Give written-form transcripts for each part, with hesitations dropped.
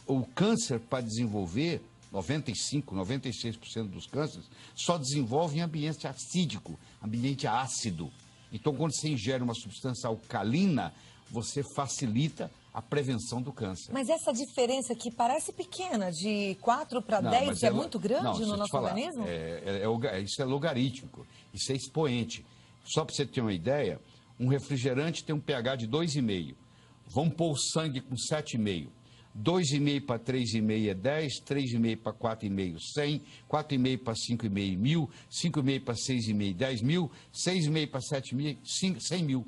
O câncer, para desenvolver, 95%, 96% dos cânceres, só desenvolve em ambiente acídico, ambiente ácido. Então, quando você ingere uma substância alcalina, você facilita a prevenção do câncer. Mas essa diferença que parece pequena, de 4 para 10, é muito grande no nosso organismo? Isso é logarítmico, isso é expoente. Só para você ter uma ideia, um refrigerante tem um pH de 2,5. Vamos pôr o sangue com 7,5. 2,5 para 3,5 é 10, 3,5 para 4,5, 100, 4,5 para 5,5, 1.000, 5,5 para 6,5, 10.000, 6,5 para 7.000, 100.000.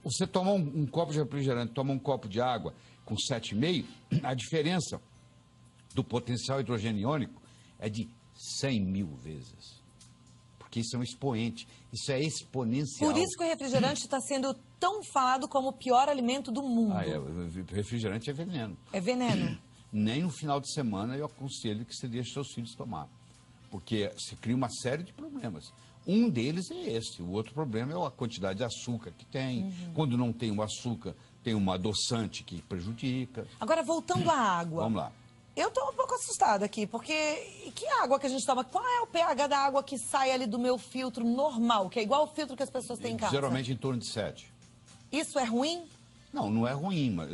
Você tomar um copo de refrigerante, tomar um copo de água com 7,5, a diferença do potencial hidrogênio iônico é de 100.000 vezes. Porque isso é um expoente, isso é exponencial. Por isso que o refrigerante está sendo tão falado como o pior alimento do mundo. O refrigerante é veneno. É veneno? Nem no final de semana eu aconselho que você deixe seus filhos tomar. Porque se cria uma série de problemas. Um deles é esse. O outro problema é a quantidade de açúcar que tem. Quando não tem o açúcar, tem um adoçante que prejudica. Agora, voltando à água. Vamos lá. Eu estou um pouco assustada aqui, porque que água que a gente toma? Qual é o pH da água que sai ali do meu filtro normal, que é igual ao filtro que as pessoas têm em casa? Geralmente em torno de 7. Isso é ruim? Não, não é ruim, mas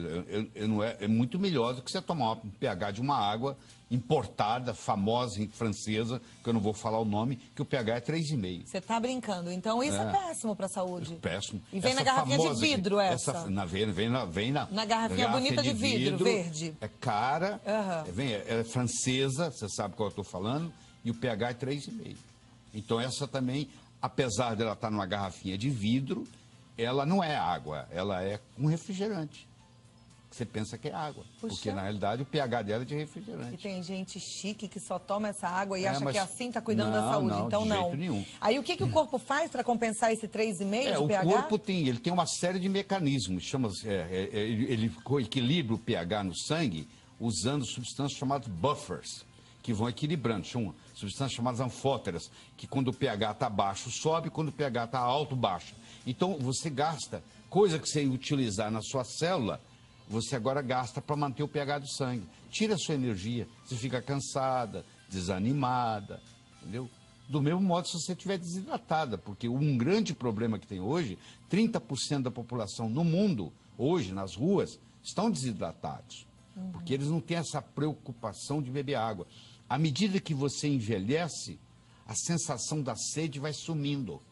é muito melhor do que você tomar um pH de uma água importada, famosa, francesa, que eu não vou falar o nome, que o pH é 3,5. Você está brincando, então isso é péssimo para a saúde. Péssimo. E vem na garrafinha de vidro essa? Vem na garrafinha bonita de vidro, verde. É cara, é francesa, você sabe qual eu estou falando, e o pH é 3,5. Então essa também, apesar dela estar numa garrafinha de vidro, ela não é água, ela é um refrigerante. Você pensa que é água, porque na realidade o pH dela é de refrigerante. E tem gente chique que só toma essa água e acha que assim está cuidando da não, saúde, não, então de não. jeito nenhum. Aí o que o corpo faz para compensar esse 3,5 de pH? O corpo tem uma série de mecanismos, ele equilibra o pH no sangue usando substâncias chamadas buffers, que vão equilibrando. São substâncias chamadas anfóteras, que quando o pH está baixo sobe, quando o pH está alto baixa. Então você gasta, coisa que você ia utilizar na sua célula, você agora gasta para manter o pH do sangue. Tira a sua energia, você fica cansada, desanimada, entendeu? Do mesmo modo se você estiver desidratada, porque um grande problema que tem hoje, 30% da população no mundo, hoje, nas ruas, estão desidratados. Porque eles não têm essa preocupação de beber água. À medida que você envelhece, a sensação da sede vai sumindo.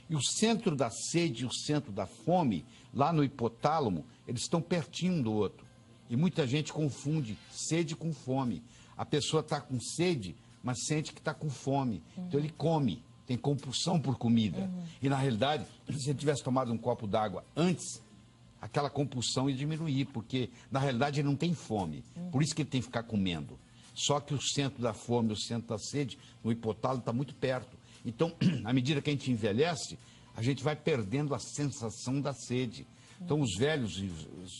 E o centro da sede e o centro da fome, lá no hipotálamo, eles estão pertinho um do outro. E muita gente confunde sede com fome. A pessoa está com sede, mas sente que está com fome. Então ele come, tem compulsão por comida. E na realidade, se ele tivesse tomado um copo d'água antes, aquela compulsão ia diminuir, porque na realidade ele não tem fome. Por isso que ele tem que ficar comendo. Só que o centro da fome, o centro da sede, no hipotálamo está muito perto. Então, à medida que a gente envelhece, a gente vai perdendo a sensação da sede. Então, os velhos,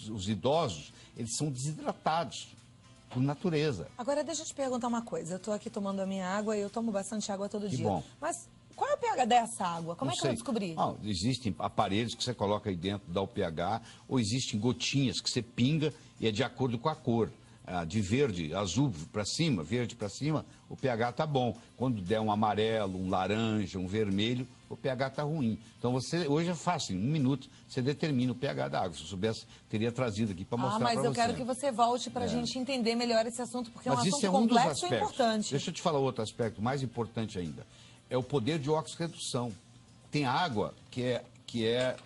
os idosos, eles são desidratados por natureza. Agora, deixa eu te perguntar uma coisa. Eu estou aqui tomando a minha água e eu tomo bastante água todo dia. Bom. Mas qual é o pH dessa água? Como é que eu vou descobrir? Não, existem aparelhos que você coloca aí dentro, dá o pH, ou existem gotinhas que você pinga e é de acordo com a cor. De verde, azul para cima, verde para cima, o pH está bom. Quando der um amarelo, um laranja, um vermelho, o pH está ruim. Então você, hoje é fácil, em 1 minuto você determina o pH da água. Se eu soubesse, teria trazido aqui para mostrar para você. Mas eu quero que você volte para a gente entender melhor esse assunto, porque é um assunto um complexo e importante. Deixa eu te falar outro aspecto mais importante ainda. É o poder de oxirredução. Tem água que é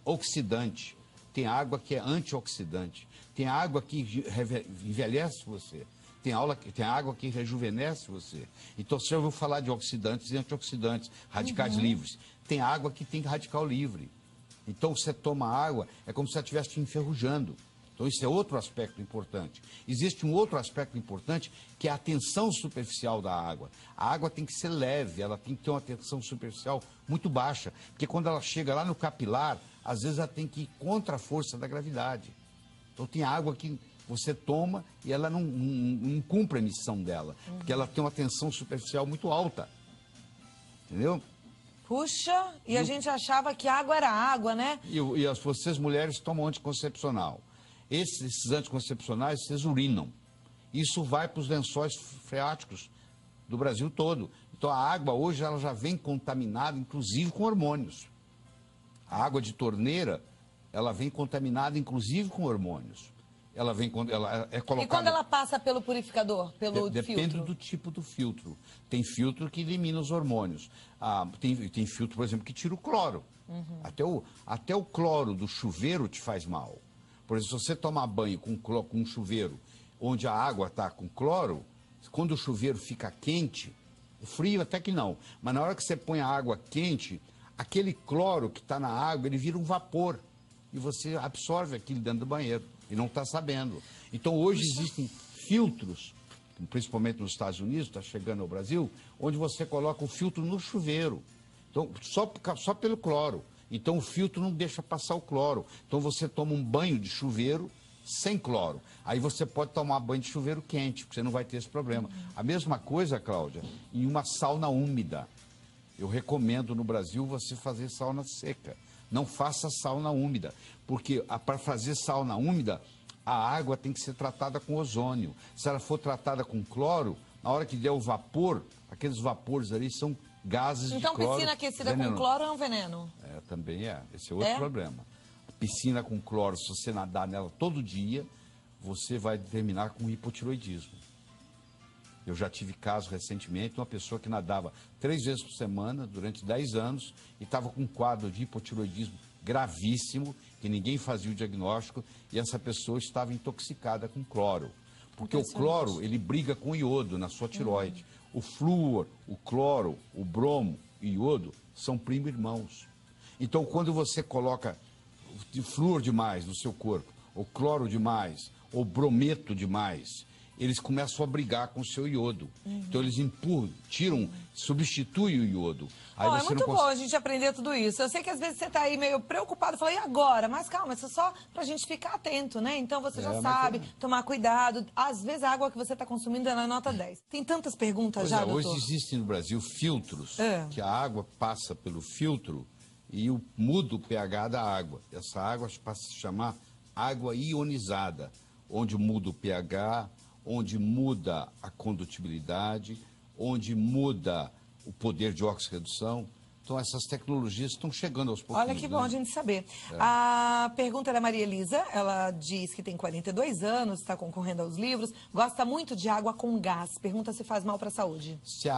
oxidante, tem água que é antioxidante. Tem água que envelhece você. Tem água que rejuvenesce você. Então, você já ouviu falar de oxidantes e antioxidantes, radicais livres. Tem água que tem radical livre. Então, você toma água, é como se você estivesse te enferrujando. Então, isso é outro aspecto importante. Existe um outro aspecto importante, que é a tensão superficial da água. A água tem que ser leve, ela tem que ter uma tensão superficial muito baixa. Porque quando ela chega lá no capilar, às vezes ela tem que ir contra a força da gravidade. Então tem água que você toma e ela não cumpre a missão dela, porque ela tem uma tensão superficial muito alta. Entendeu? Puxa, a gente achava que água era água, né? Vocês mulheres tomam anticoncepcional. Esses anticoncepcionais, vocês urinam. Isso vai para os lençóis freáticos do Brasil todo. Então, a água hoje ela já vem contaminada, inclusive com hormônios. A água de torneira, ela vem contaminada, inclusive com hormônios. Ela é colocada... E quando ela passa pelo purificador, pelo Depende filtro? do tipo do filtro. Tem filtro que elimina os hormônios. Tem filtro, por exemplo, que tira o cloro. Até o cloro do chuveiro te faz mal. Por exemplo, se você tomar banho com um chuveiro onde a água está com cloro, quando o chuveiro fica quente, frio até que não, mas na hora que você põe a água quente, aquele cloro que está na água, ele vira um vapor. E você absorve aquilo dentro do banheiro e não está sabendo. Então, hoje existem filtros, principalmente nos Estados Unidos, está chegando ao Brasil, onde você coloca o filtro no chuveiro. Então, só pelo cloro. Então, o filtro não deixa passar o cloro. Então, você toma um banho de chuveiro sem cloro. Aí você pode tomar banho de chuveiro quente, porque você não vai ter esse problema. A mesma coisa, Cláudia, em uma sauna úmida. Eu recomendo no Brasil você fazer sauna seca. Não faça sauna úmida, porque para fazer sauna úmida, a água tem que ser tratada com ozônio. Se ela for tratada com cloro, na hora que der o vapor, aqueles vapores ali são gases de cloro. Então, piscina aquecida com cloro é um veneno? Também é. Esse é outro problema. Piscina com cloro, se você nadar nela todo dia, você vai terminar com hipotiroidismo. Eu já tive caso recentemente, uma pessoa que nadava 3 vezes por semana, durante 10 anos, e estava com um quadro de hipotiroidismo gravíssimo, que ninguém fazia o diagnóstico, e essa pessoa estava intoxicada com cloro. Porque o cloro, ele briga com o iodo na sua tireoide. O flúor, o cloro, o bromo e o iodo são primo-irmãos. Então, quando você coloca flúor demais no seu corpo, ou cloro demais, ou brometo demais, eles começam a brigar com o seu iodo. Então, eles empurram, tiram, substituem o iodo. Aí é muito bom a gente aprender tudo isso. Eu sei que às vezes você está aí meio preocupado, fala, e agora? Mas calma, isso é só para a gente ficar atento, né? Então você já sabe, tomar cuidado. Às vezes a água que você está consumindo é na nota 10. Tem tantas perguntas já, doutor. Hoje existem no Brasil filtros, que a água passa pelo filtro e muda o pH da água. Essa água passa a se chamar água ionizada, onde muda o pH, onde muda a condutibilidade, onde muda o poder de oxirredução. Então, essas tecnologias estão chegando aos pouquinhos. Olha que bom a gente saber. A pergunta é da Maria Elisa. Ela diz que tem 42 anos, está concorrendo aos livros, gosta muito de água com gás. Pergunta se faz mal para a saúde. Se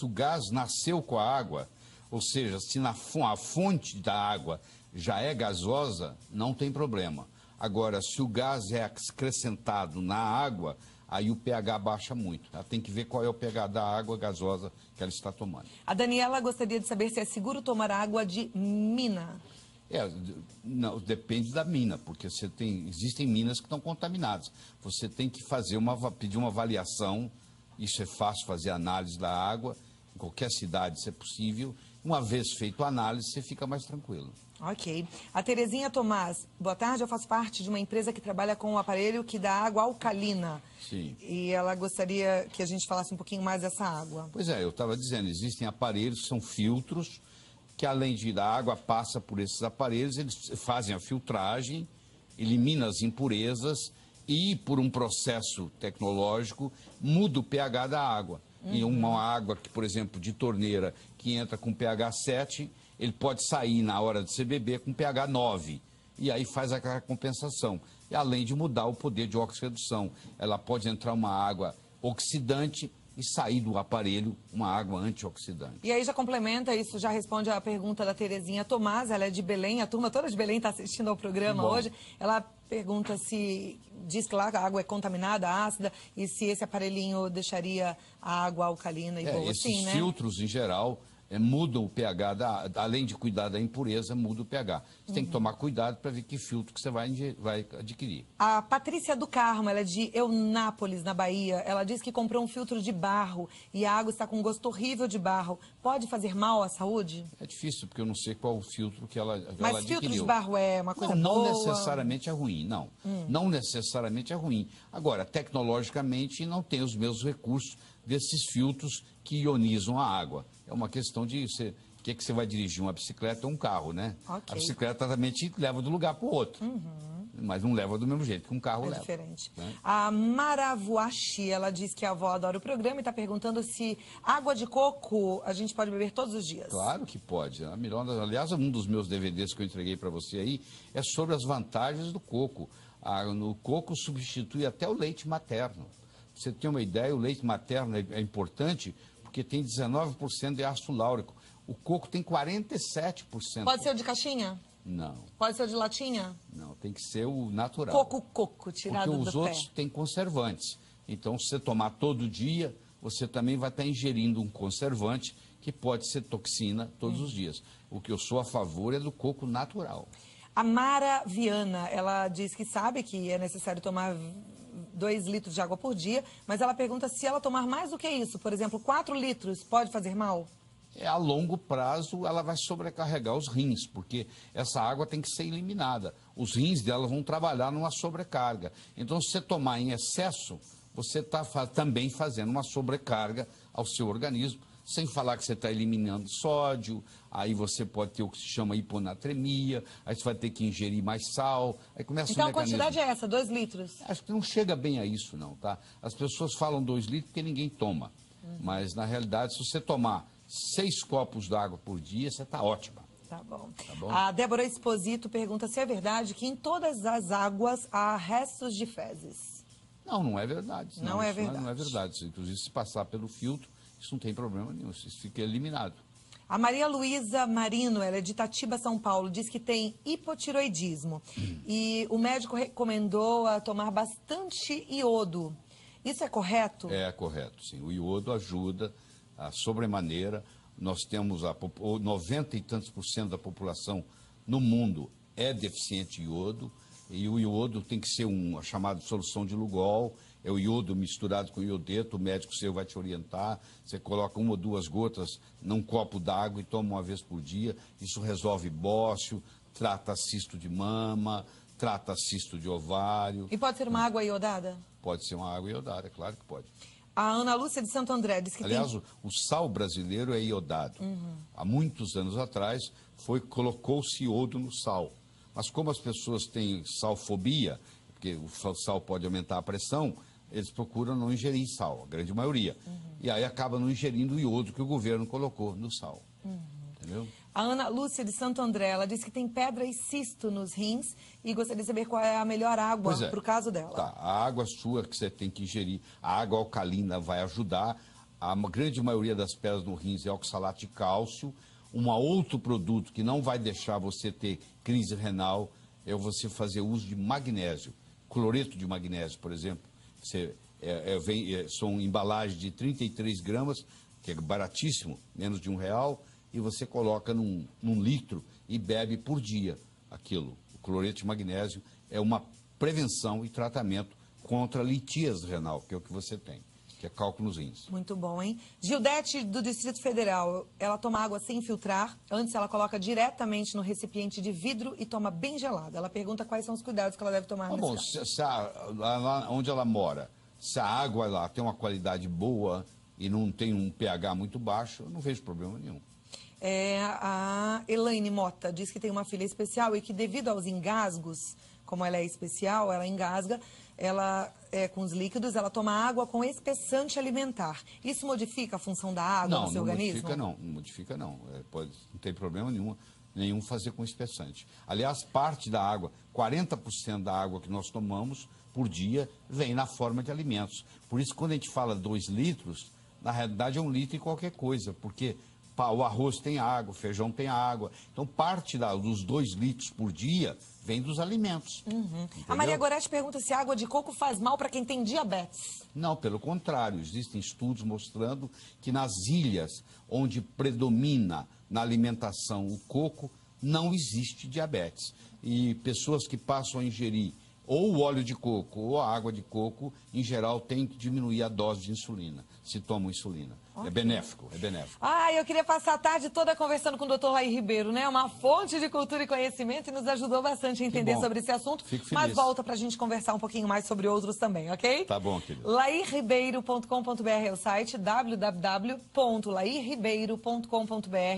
o gás nasceu com a água, ou seja, se a fonte da água já é gasosa, não tem problema. Agora, se o gás é acrescentado na água, aí o pH baixa muito. Ela tem que ver qual é o pH da água gasosa que ela está tomando. A Daniela gostaria de saber se é seguro tomar água de mina. Não, depende da mina, porque existem minas que estão contaminadas. Você tem que pedir uma avaliação, isso é fácil, fazer análise da água, em qualquer cidade, se é possível. Uma vez feito a análise, você fica mais tranquilo. Ok. A Terezinha Tomás, boa tarde, eu faço parte de uma empresa que trabalha com um aparelho que dá água alcalina. Sim. E ela gostaria que a gente falasse um pouquinho mais dessa água. Pois é, eu estava dizendo, existem aparelhos, são filtros, que além de a água passa por esses aparelhos, eles fazem a filtragem, eliminam as impurezas e, por um processo tecnológico, muda o pH da água. E uma água, que, por exemplo, de torneira, que entra com pH 7, ele pode sair na hora de você beber com pH 9. E aí faz aquela compensação. E além de mudar o poder de oxirredução, ela pode entrar uma água oxidante e sair do aparelho uma água antioxidante. E aí já complementa, isso já responde a pergunta da Terezinha Tomás, ela é de Belém, a turma toda de Belém está assistindo ao programa hoje. Ela pergunta diz que lá a água é contaminada, ácida, e se esse aparelhinho deixaria a água alcalina e boa, esses né? filtros, em geral, mudam o pH, além de cuidar da impureza, muda o pH. Você tem que tomar cuidado para ver que filtro que você vai adquirir. A Patrícia do Carmo, ela é de Eunápolis, na Bahia. Ela diz que comprou um filtro de barro e a água está com um gosto horrível de barro. Pode fazer mal à saúde? É difícil, porque eu não sei qual o filtro que ela adquiriu. Mas filtro de barro é uma coisa não boa? Não necessariamente é ruim, não. Não necessariamente é ruim. Agora, tecnologicamente, não tem os mesmos recursos desses filtros que ionizam a água. É uma questão de o que você vai dirigir, uma bicicleta ou um carro, né? Okay. A bicicleta também te leva de um lugar para o outro. mas não leva do mesmo jeito que um carro leva. É diferente. Né? A Maravuashi, ela diz que a avó adora o programa e está perguntando se água de coco a gente pode beber todos os dias. Claro que pode. A melhor, aliás, um dos meus DVDs que eu entreguei para você aí é sobre as vantagens do coco. O coco substitui até o leite materno. Pra você ter uma ideia, o leite materno é importante porque tem 19% de ácido láurico. O coco tem 47%. Pode ser o de caixinha? Não. Pode ser o de latinha? Não, tem que ser o natural. Coco, tirado do pé. Porque os outros têm conservantes. Então, se você tomar todo dia, você também vai estar ingerindo um conservante que pode ser toxina todos os dias. O que eu sou a favor é do coco natural. A Mara Viana, ela diz que sabe que é necessário tomar 2 litros de água por dia, mas ela pergunta se ela tomar mais do que isso, por exemplo, 4 litros, pode fazer mal? A longo prazo, ela vai sobrecarregar os rins, porque essa água tem que ser eliminada. Os rins dela vão trabalhar numa sobrecarga. Então, se você tomar em excesso, você está também fazendo uma sobrecarga ao seu organismo, sem falar que você está eliminando sódio, aí você pode ter o que se chama hiponatremia, aí você vai ter que ingerir mais sal, aí começa então o mecanismo. A quantidade é essa, 2 litros? Acho que não chega bem a isso, não, tá? As pessoas falam 2 litros porque ninguém toma. Mas, na realidade, se você tomar 6 copos d'água por dia, você está ótima. Tá bom. Tá bom. A Débora Esposito pergunta se é verdade que em todas as águas há restos de fezes. Não, não é verdade. Não é verdade. Não é verdade. Inclusive, se passar pelo filtro, isso não tem problema nenhum, isso fica eliminado. A Maria Luísa Marino, ela é de Itatiba, São Paulo, diz que tem hipotiroidismo. E o médico recomendou a tomar bastante iodo. Isso é correto? É correto, sim. O iodo ajuda a sobremaneira. Nós temos 90 e tantos % da população no mundo é deficiente de iodo. E o iodo tem que ser uma chamada solução de Lugol. É o iodo misturado com iodeto, o médico seu vai te orientar. Você coloca 1 ou 2 gotas num copo d'água e toma uma vez por dia. Isso resolve bócio, trata cisto de mama, trata cisto de ovário. E pode ser uma água iodada? Pode ser uma água iodada, claro que pode. A Ana Lúcia de Santo André diz que aliás, o sal brasileiro é iodado. Há muitos anos atrás, colocou-se iodo no sal. Mas como as pessoas têm salfobia, porque o sal pode aumentar a pressão, eles procuram não ingerir sal, a grande maioria. E aí acaba não ingerindo o iodo que o governo colocou no sal. Entendeu? A Ana Lúcia de Santo André, ela diz que tem pedra e cisto nos rins e gostaria de saber qual é a melhor água para o caso dela. Tá, a água sua que você tem que ingerir, a água alcalina vai ajudar. A grande maioria das pedras no rins é oxalato de cálcio. Um outro produto que não vai deixar você ter crise renal é você fazer uso de magnésio. Cloreto de magnésio, por exemplo. São embalagens de 33 gramas, que é baratíssimo, menos de R$1, e você coloca num litro e bebe por dia aquilo. O cloreto de magnésio é uma prevenção e tratamento contra a litíase renal, que é o que você tem, que é cálculo nos rins. Muito bom, hein? Gildete, do Distrito Federal, ela toma água sem filtrar. Antes ela coloca diretamente no recipiente de vidro e toma bem gelada. Ela pergunta quais são os cuidados que ela deve tomar nesse caso. Lá onde ela mora, se a água lá tem uma qualidade boa e não tem um pH muito baixo, eu não vejo problema nenhum. A Elaine Mota diz que tem uma filha especial e que devido aos engasgos, como ela é especial, ela engasga, com os líquidos, ela toma água com espessante alimentar. Isso modifica a função da água no seu organismo? Não modifica não. Não tem problema nenhum fazer com espessante. Aliás, parte da água, 40% da água que nós tomamos por dia vem na forma de alimentos. Por isso, quando a gente fala 2 litros, na realidade é 1 litro em qualquer coisa, porque o arroz tem água, o feijão tem água. Então, parte dos 2 litros por dia vem dos alimentos. A Maria Gorete pergunta se a água de coco faz mal para quem tem diabetes. Não, pelo contrário. Existem estudos mostrando que nas ilhas onde predomina na alimentação o coco, não existe diabetes. E pessoas que passam a ingerir ou o óleo de coco ou a água de coco, em geral, têm que diminuir a dose de insulina, se tomam insulina. Okay. É benéfico. Eu queria passar a tarde toda conversando com o Dr. Laí Ribeiro, né? Uma fonte de cultura e conhecimento e nos ajudou bastante a entender sobre esse assunto. Fico feliz. Mas volta pra gente conversar um pouquinho mais sobre outros também, ok? Tá bom, querido. lairribeiro.com.br é o site, www.lairribeiro.com.br.